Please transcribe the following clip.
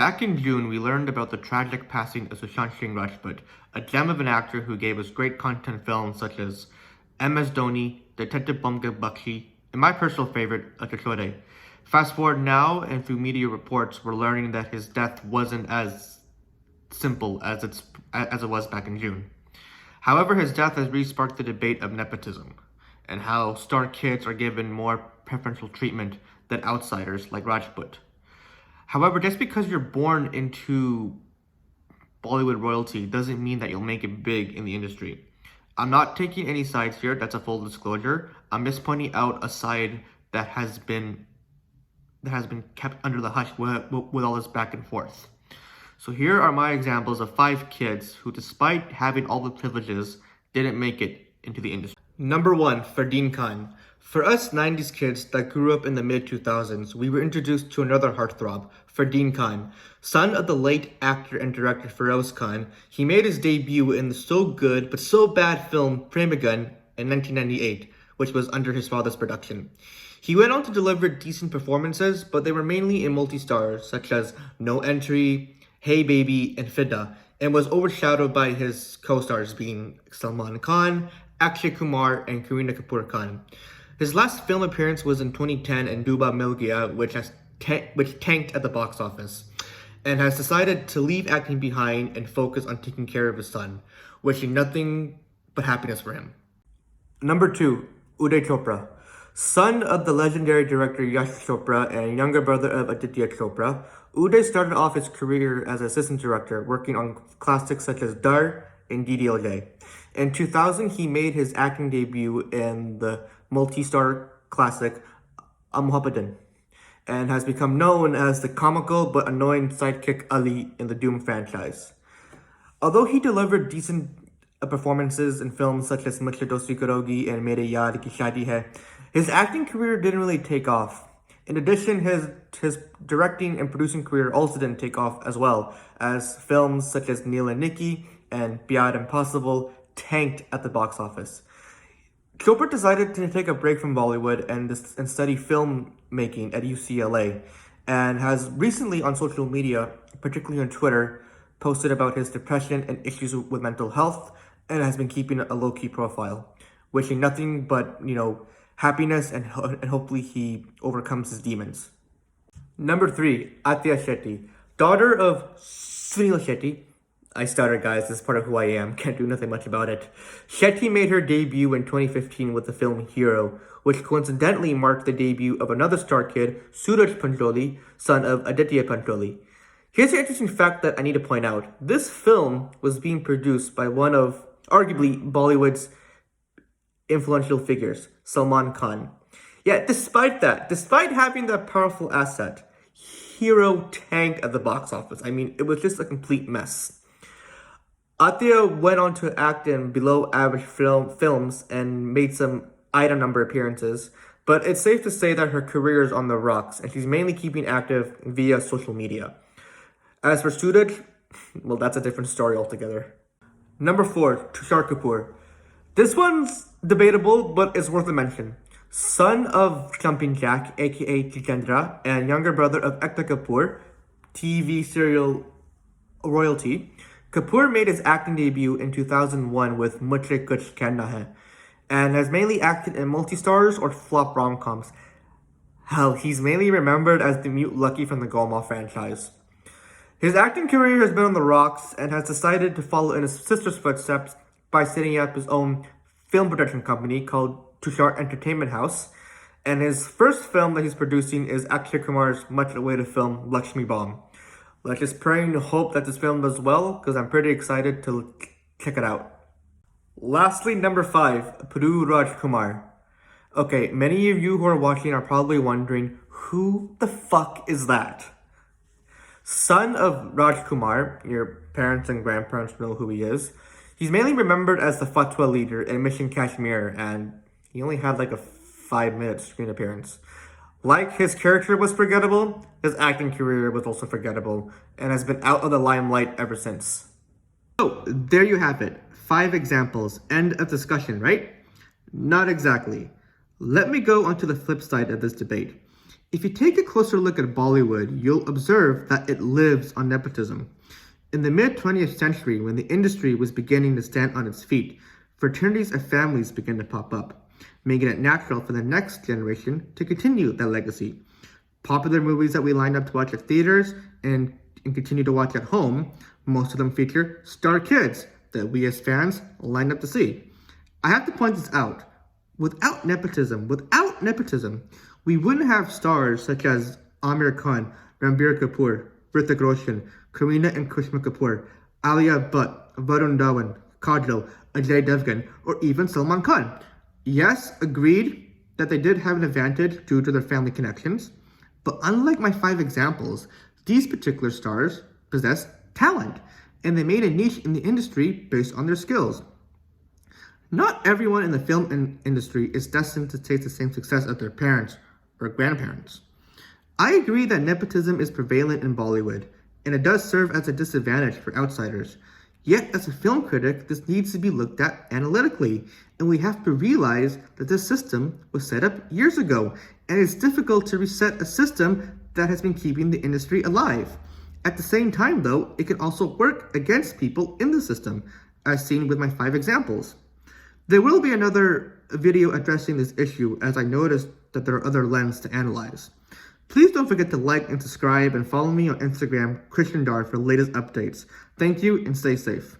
Back in June, we learned about the tragic passing of Sushant Singh Rajput, a gem of an actor who gave us great content films such as MS Dhoni, Detective Bumga Bakshi, and my personal favorite, Touchy. Fast forward now, and through media reports, we're learning that his death wasn't as simple as it was back in June. However, his death has re-sparked the debate of nepotism and how star kids are given more preferential treatment than outsiders like Rajput. However, just because you're born into Bollywood royalty doesn't mean that you'll make it big in the industry. I'm not taking any sides here, that's a full disclosure. I'm just pointing out a side that has been kept under the hush with all this back and forth. So here are my examples of 5 kids who, despite having all the privileges, didn't make it into the industry. Number 1, Fardeen Khan. For us 90s kids that grew up in the mid-2000s, we were introduced to another heartthrob, Fardeen Khan. Son of the late actor and director Feroz Khan, he made his debut in the so good but so bad film Premagun in 1998, which was under his father's production. He went on to deliver decent performances, but they were mainly in multi-stars such as No Entry, Hey Baby, and Fida, and was overshadowed by his co-stars being Salman Khan, Akshay Kumar, and Kareena Kapoor Khan. His last film appearance was in 2010 in Duba Mil Gaya, which tanked at the box office, and has decided to leave acting behind and focus on taking care of his son, wishing nothing but happiness for him. Number 2, Uday Chopra. Son of the legendary director Yash Chopra and younger brother of Athiya Chopra, Uday started off his career as assistant director, working on classics such as Dar and DDLJ. In 2000, he made his acting debut in the multi-star classic Mohabbatin, and has become known as the comical but annoying sidekick Ali in the Doom franchise. Although he delivered decent performances in films such as Mujhse Dosti Karogi and Mere Yaar Ki Shaadi Hai, his acting career didn't really take off. In addition, his directing and producing career also didn't take off, as well as films such as Neil and Nikki and Pyar Impossible tanked at the box office. Chopra decided to take a break from Bollywood and study filmmaking at UCLA, and has recently on social media, particularly on Twitter, posted about his depression and issues with mental health, and has been keeping a low-key profile, wishing nothing but, happiness and hopefully he overcomes his demons. Number 3, Athiya Shetty. Daughter of Sunil Shetty. I stuttered, guys. This is part of who I am. Can't do nothing much about it. Shetty made her debut in 2015 with the film Hero, which coincidentally marked the debut of another star kid, Suraj Pancholi, son of Aditya Pancholi. Here's an interesting fact that I need to point out. This film was being produced by one of, arguably, Bollywood's influential figures, Salman Khan. Yet, despite having that powerful asset, Hero tanked at the box office. I mean, it was just a complete mess. Athiya went on to act in below-average films and made some item number appearances, but it's safe to say that her career is on the rocks, and she's mainly keeping active via social media. As for Suraj, well, that's a different story altogether. Number 4, Tushar Kapoor. This one's debatable, but it's worth a mention. Son of Jumping Jack, aka Jitendra, and younger brother of Ekta Kapoor, TV serial royalty, Kapoor made his acting debut in 2001 with Mujhse Kuch Kehna Hai, and has mainly acted in multi-stars or flop rom-coms. Hell, he's mainly remembered as the mute Lucky from the Golmaal franchise. His acting career has been on the rocks, and has decided to follow in his sister's footsteps by setting up his own film production company called Tushar Entertainment House, and his first film that he's producing is Akshay Kumar's much-awaited film Lakshmi Bomb. Let's just pray and hope that this film does well, because I'm pretty excited to check it out. Lastly, number 5, Puru Raj Kumar. Okay, many of you who are watching are probably wondering, who the fuck is that? Son of Raj Kumar, your parents and grandparents know who he is. He's mainly remembered as the Fatwa leader in Mission Kashmir, and he only had like a 5-minute screen appearance. Like his character was forgettable, his acting career was also forgettable, and has been out of the limelight ever since. So, there you have it. 5 examples. End of discussion, right? Not exactly. Let me go onto the flip side of this debate. If you take a closer look at Bollywood, you'll observe that it lives on nepotism. In the mid 20th century, when the industry was beginning to stand on its feet, fraternities and families began to pop up, making it natural for the next generation to continue that legacy. Popular movies that we lined up to watch at theaters and continue to watch at home, most of them feature star kids that we as fans lined up to see. I have to point this out. Without nepotism, we wouldn't have stars such as Amir Khan, Ranbir Kapoor, Hrithik Roshan, Kareena and Kushma Kapoor, Alia Bhatt, Varun Dhawan, Kajol, Ajay Devgan, or even Salman Khan. Yes, agreed that they did have an advantage due to their family connections, but unlike my 5 examples, these particular stars possess talent, and they made a niche in the industry based on their skills. Not everyone in the film industry is destined to taste the same success as their parents or grandparents. I agree that nepotism is prevalent in Bollywood, and it does serve as a disadvantage for outsiders. Yet, as a film critic, this needs to be looked at analytically, and we have to realize that this system was set up years ago, and it's difficult to reset a system that has been keeping the industry alive. At the same time, though, it can also work against people in the system, as seen with my 5 examples. There will be another video addressing this issue, as I noticed that there are other lenses to analyze. Please don't forget to like and subscribe and follow me on Instagram, Christian Dar, for latest updates. Thank you and stay safe.